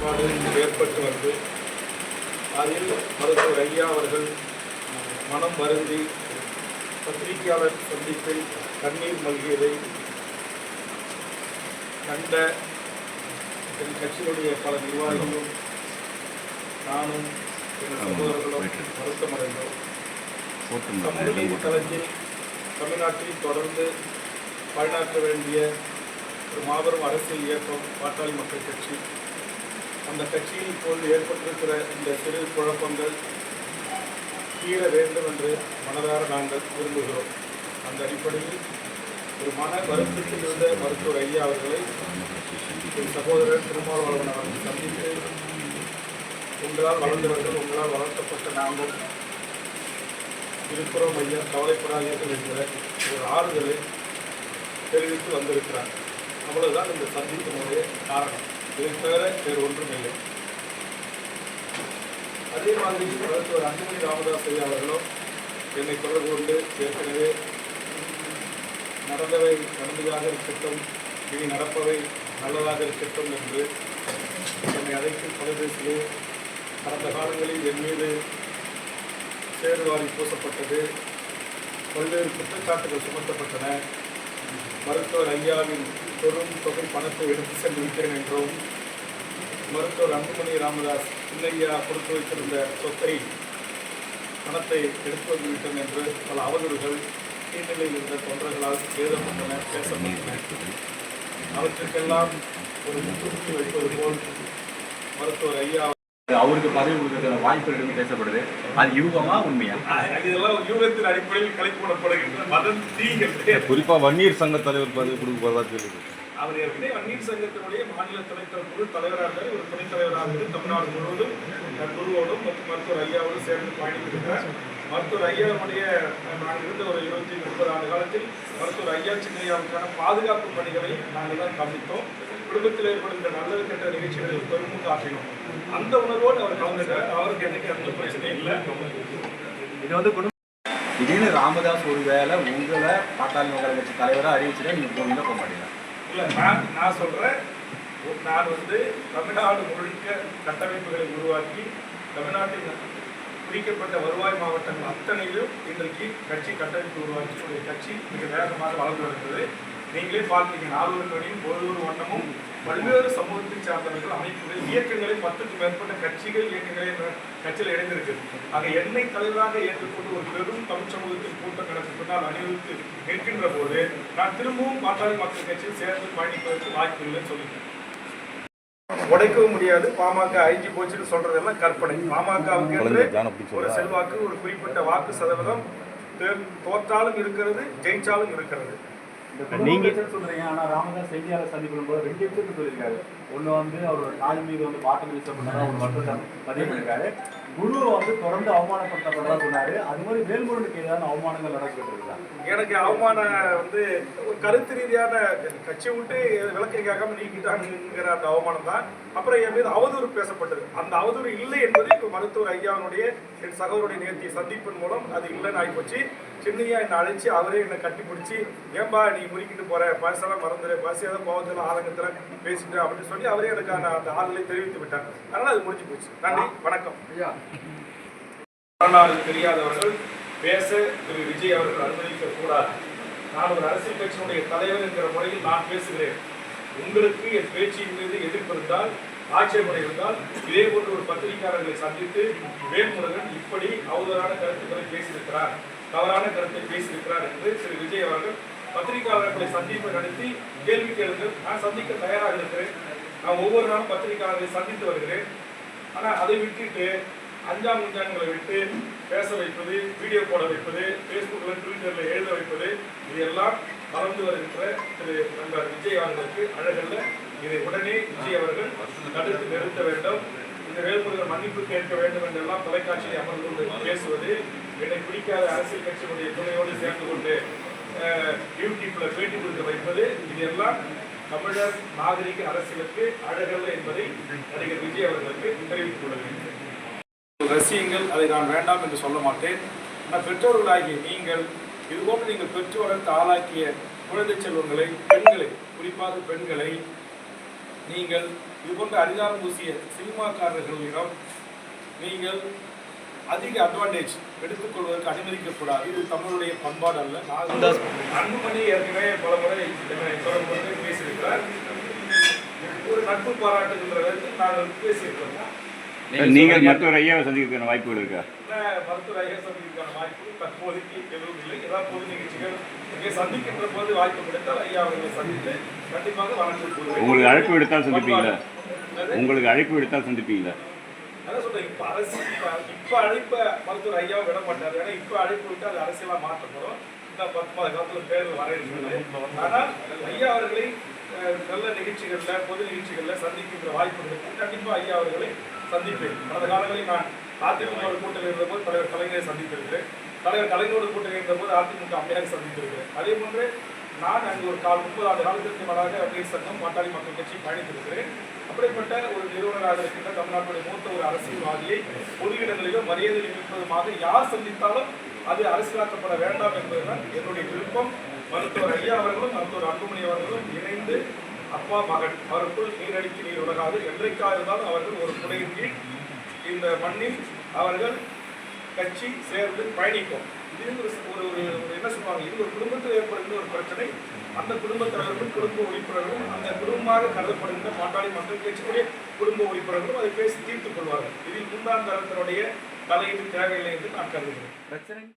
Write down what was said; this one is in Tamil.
நிலைப்பாடு ஏற்பட்டு வந்து அதில் மருத்துவர் ஐயா அவர்கள் மனம் வருந்தி பத்திரிகையாளர் சந்திப்பில் கண்ணீர் மல்கியதை கண்ட என் கட்சியுடைய பல நிர்வாகிகளும் நானும் என் சகோதரர்களும் வருத்தமடைந்தோம். சமூக நீதி தளத்தில் தமிழ்நாட்டில் தொடர்ந்து பணியாற்ற வேண்டிய ஒரு மாபெரும் அரசியல் இயக்கம் பாட்டாளி மக்கள் கட்சி. அந்த கட்சியில் இப்போது ஏற்பட்டிருக்கிற இந்த சிறு குழப்பங்கள் தீர வேண்டும் என்று மனதார நாங்கள் விரும்புகிறோம். அந்த அடிப்படையில் ஒரு மன வருத்தத்தில் இருந்த மருத்துவர் ஐயா அவர்களை என் சகோதரர் திருமாவளவன் அவர்கள் சந்தித்து, உங்களால் வளர்ந்தவர்கள், உங்களால் வளர்க்கப்பட்ட நாங்கள் இருக்கிறோம் ஐயா, கவலைப்படாதீர்கள் என்கிற ஒரு ஆறுதலை தெரிவித்து வந்திருக்கிறார். அவ்வளவுதான் இந்த சந்திப்பினுடைய காரணம். இதை தவிர வேறு ஒன்றும் இல்லை. அதே மாதிரி மருத்துவர் அன்புமணி ராமதாஸ் ஐயா அவர்களும் என்னை தொடர்பு கொண்டு ஏற்கனவே நடந்தவை நடந்ததாக இருக்கட்டும், இனி நடப்பவை நல்லதாக இருக்கட்டும் என்று என்னை அழைத்து தொலைபேசியிலே கடந்த காலங்களில் என் மீது சேருவாரி பூசப்பட்டது, பல்வேறு குற்றச்சாட்டுகள் சுமத்தப்பட்டன, மருத்துவர் ஐயாவின் பெரும் தொகை பணத்தை எடுத்து சென்று விட்டேன் என்றும், மருத்துவர் அன்புமணி ராமதாஸ் சின்னையா கொடுத்து வைத்திருந்த சொத்தை பணத்தை எடுத்து வந்துவிட்டோம் என்று பல அவதூறுகள் கீழ்நிலையில் இருந்த தொண்டர்களால் எழுதப்பட்டன, பேசப்பட்டன. அவற்றுக்கெல்லாம் ஒரு முற்றுப்புள்ளி வைப்பது போல் மருத்துவர் ஐயா அவருக்கு பதவி கொடுக்கிற வாய்ப்புகள் பேசப்படுது. அது யூகமா உண்மையா? இதெல்லாம் யூகத்தின் அடிப்படையில் கலைப்படப்படுகின்ற வதந்திகள். குறிப்பா வன்னியர் சங்க தலைவர் பதவி கொடுப்பதா சொல்லுது. அவர் ஏற்கனவே வன்னியர் சங்கத்தினுடைய மாநில குழு தலைவராக இருந்தார். ஒரு துணைத் தலைவராக இருந்து தமிழ்நாடு முழுவதும் குருவோடும் மற்றும் மருத்துவர் ஐயாவோடும் சேர்ந்து பயணித்திருக்கிறார். மருத்துவர் ஐயாவுடைய நான் இருந்த ஒரு 20-30 ஆண்டு காலத்தில் மருத்துவர் ஐயா சின்னையாவுக்கான பாதுகாப்பு பணிகளை நாங்கள் தான் கவனித்தோம். குடும்பத்தில் ஏற்படுகின்ற நல்லது கெட்ட நிகழ்ச்சிகளில் பெருமுக ஆற்றினோம். அந்த உணர்வோடு அவர் கலந்துட்டார். அவருக்கு எனக்கு அந்த பிரச்சனை இல்லை. இது வந்து திடீர்னு ராமதாஸ் ஒருவேளை உங்களை பாட்டாளி மக்கள் கட்சி தலைவராக அறிவிச்சுட்டா நீங்கள் போவீங்க, போக மாட்டீங்க? இல்லை, நான் சொல்கிறேன், நான் வந்து தமிழ்நாடு முழுக்க கட்டமைப்புகளை உருவாக்கி தமிழ்நாட்டில் பிரிக்கப்பட்ட வருவாய் மாவட்டங்கள் அத்தனையிலும் இன்றைக்கு கட்சி கட்டமைப்பு உருவாக்கி கட்சி மிக வேகமாக வளர்ந்து வருகிறது. நீங்களே பார்த்தீங்க, நாலூர் மணியும் பொழுதூர் வண்ணமும் பல்வேறு சமூகத்தை சார்ந்தவர்கள், அமைப்புகள், இயக்கங்களை 10க்கும் மேற்பட்ட கட்சிகள் இயக்கங்களை கட்சியில் இணைந்திருக்கு. ஆக என்னை தலைவராக ஏற்றுக்கொண்டு ஒரு பெரும் தமிழ் சமூகத்தின் கூட்டம் நடத்தி பின்னால் அணிவகுத்து நிற்கின்ற போது நான் திரும்பவும் பாட்டாளி மக்கள் கட்சியில் சேர்ந்து பயணிப்பதற்கு வாய்ப்பு இல்லைன்னு சொல்லிட்டேன். உடைக்கவும் முடியாது. பாமக அழிஞ்சு போச்சுன்னு சொல்றதெல்லாம் கற்பனை. பாமகவுக்கு ஒரு செல்வாக்கு, ஒரு குறிப்பிட்ட வாக்கு சதவீதம் தோற்றாலும் இருக்கிறது, ஜெயிச்சாலும் இருக்கிறது. நீங்க சொல்றீங்க, ஆனா ராமதாஸ் செய்தியாளர் சந்திக்கும் போது 2 விஷயத்துக்கு சொல்லியிருக்காரு. ஒண்ணு வந்து அவரோட தாய் மீது வந்து பாட்டம் வீசப்பட்டதா ஒரு மற்ற பதிவு பண்ணிருக்காரு. குரு வந்து தொடர்ந்து அவமானப்படுத்தப்பட்டதா சொன்னாரு. அது மாதிரி வேல்முருகனுக்கு ஏதாவது அவமானங்கள் நடக்கப்பட்டிருக்கா? எனக்கு அவமானம் வந்து ஒரு கருத்து ரீதியான கட்சி விட்டு விளக்கை கேட்காம நீக்கிட்டாங்கிற அந்த அவமானம் தான். அப்புறம் என் மீது அவதூறு பேசப்பட்டது. அந்த அவதூறு இல்லை என்பது இப்போ மருத்துவர் ஐயாவுடைய என் சகோதரருடைய நேர்த்திய சந்திப்பின் மூலம் அது இல்லைன்னு ஆகிப்போச்சு. சின்னையா என்னை அழைச்சி அவரே என்னை கட்டிப்பிடிச்சி, ஏன்பா நீ முறிக்கிட்டு போற, பரிசெல்லாம் மறந்துடு, பரிசெல்லாம் கோவத்தில் ஆரங்கத்தில் பேசிட்டு அப்படின்னு சொல்லி அவரே எனக்கான அந்த ஆறுதலை தெரிவித்து விட்டார். அதனால அது முடிஞ்சு போச்சு. நன்றி, வணக்கம். வரலாறு தெரியாதவர்கள் பேச திரு விஜய் அவர்கள் அனுமதிக்க கூடாது. நான் ஒரு அரசியல் கட்சியினுடைய தலைவர் என்கிற முறையில் நான் பேசுகிறேன். உங்களுக்கு என் பேச்சின் மீது எதிர்ப்பு இருந்தால், ஆட்சேபனை இருந்தால், இதே போன்று ஒரு பத்திரிகையாளர்களை சந்தித்து வேல்முருகன் இப்படி அவதூறான கருத்துக்களை பேசியிருக்கிறார், தவறான கருத்தை பேசியிருக்கிறார் என்று திரு விஜய் அவர்கள் பத்திரிகையாளர்களை சந்திப்பை நடத்தி கேள்வி கேளுங்கள். நான் சந்திக்க தயாராக இருக்கிறேன். நான் ஒவ்வொரு நாளும் பத்திரிகையாளர்களை சந்தித்து வருகிறேன். ஆனால் அதை விட்டுட்டு அஞ்சாம் முஞ்சான்களை விட்டு பேச வைப்பது, வீடியோ போட வைப்பது, ஃபேஸ்புக்கில் ட்விட்டரில் எழுத வைப்பது, இதையெல்லாம் மறந்து வருகின்ற திரு நண்பர் விஜய் அவர்களுக்கு அழகல்ல. இதை உடனே விஜய் அவர்கள் தடுத்து நிறுத்த வேண்டும். இந்த வேல்முருகன் மன்னிப்பு கேட்க வேண்டும் என்றெல்லாம் தொலைக்காட்சியை அமர்ந்து கொண்டு பேசுவது, என்னை பிடிக்காத அரசியல் கட்சியினுடைய துணையோடு சேர்ந்து கொண்டு யூடியூப்ல பேட்டி கொடுக்க வைப்பது, இதெல்லாம் தமிழர் நாகரிக அரசியலுக்கு அழகல்ல என்பதை நடிகர் விஜய் அவர்களுக்கு தெரிவித்துக் கொள்ள வேண்டும். ரசியுங்கள், அதை நான் வேண்டாம் என்று சொல்ல மாட்டேன். ஆனால் பெற்றோர்களாகிய நீங்கள் இதுபோன்று நீங்கள் பெற்று வளர்த்து ஆளாக்கிய குழந்தை செல்வங்களை, பெண்களை, குறிப்பாக பெண்களை நீங்கள் இது போன்ற அதிகாரம் பூசிய சினிமாக்காரர்களிடம் நீங்கள் அதிக அட்வான்டேஜ் எடுத்துக்கொள்வதற்கு அனுமதிக்கக்கூடாது. இது தமிழுடைய பண்பாடு அல்ல. அன்புமணி ஏற்கனவே பல முறை தொடர்பு கொண்டு பேசியிருக்கிறார். ஒரு நட்பு பாராட்டுகின்ற விதத்தில் நாங்கள் பேசியிருக்கிறோம். நீங்கள் மருத்துவர் ஐயாவை சந்திக்கிறதுக்கான வாய்ப்புகள் இருக்கா? மருத்துவர் ஐயா சந்திக்கிறதுக்கான வாய்ப்பு தற்போதைக்கு எதுவும் இல்லை. ஏதாவது பொது நிகழ்ச்சிகள் இங்கே சந்திக்கின்ற போது வாய்ப்பு கிடைத்தால் ஐயா அவர்களை சந்தித்து கண்டிப்பாக வணக்கம். உங்களுக்கு அழைப்பு விடுத்தால் சந்திப்பீங்களா? உங்களுக்கு அழைப்பு விடுத்தால் சந்திப்பீங்களா? அதான் சொல்றேன். இப்ப அரசியல் இப்ப அழைப்ப மருத்துவர் ஐயாவை விட மாட்டாரு. ஏன்னா இப்ப அழைப்பு விட்டு அது அரசியலா மாற்றப்படும். இன்னும் 10 மாத காலத்துல தேர்தல் வர இருக்கிறது. ஆனால் ஐயா அவர்களை நல்ல நிகழ்ச்சிகள்ல பொது நிகழ்ச்சிகள்ல சந்திக்கின்ற வாய்ப்பு கிடைக்கும். கண்டிப்பா ஐயா அவர்களை சந்திப்பேன். கடந்த காலங்களில் நான் அதிமுக கூட்டத்தில் இருந்த போது தலைவர் கலைஞரை சந்தித்திருக்கிறேன். தலைவர் கலைஞரோடு கூட்டத்தில் இருந்த போது அதிமுக அம்மையாக சந்தித்திருக்கிறேன். அதே போன்று நான் அங்கு ஒரு 30 ஆண்டு காலத்திற்கு மேலாக அப்டேட் சங்கம் பாட்டாளி மக்கள் கட்சி பயணித்திருக்கிறேன். அப்படிப்பட்ட ஒரு நிறுவனராக இருக்கின்ற தமிழ்நாட்டுடைய மூத்த ஒரு அரசியல்வாதியை பொது இடங்களிலும் மரியாதை நிற்பதுமாக யார் சந்தித்தாலும் அது அரசியலாக்கப்பட வேண்டாம் என்பதுதான் என்னுடைய விருப்பம். மருத்துவர் ஐயா அவர்களும் மருத்துவர் அன்புமணி அவர்களும் இணைந்து அப்பா மகன் அவருக்குள் நீரடிக்கு நீர் உலகாது என்றைக்காக இருந்தாலும் அவர்கள் ஒரு துணையின் கீழ் இந்த மண்ணில் அவர்கள் கட்சி சேர்ந்து பயணிக்கும். இது ஒரு என்ன சொல்லுவாங்க, இது ஒரு குடும்பத்தில் ஏற்படுகின்ற ஒரு பிரச்சனை. அந்த குடும்ப தலைவர்களும் குடும்ப உறுப்பினர்களும் அந்த குடும்பமாக கருதப்படுகின்ற பாட்டாளி மக்கள் கட்சியுடைய குடும்ப உறுப்பினர்களும் அதை பேசி தீர்த்துக் கொள்வார்கள். இதில் 3ஆம் தரத்தினுடைய தலையீடு தேவையில்லை என்று நான் கருதுகிறேன்.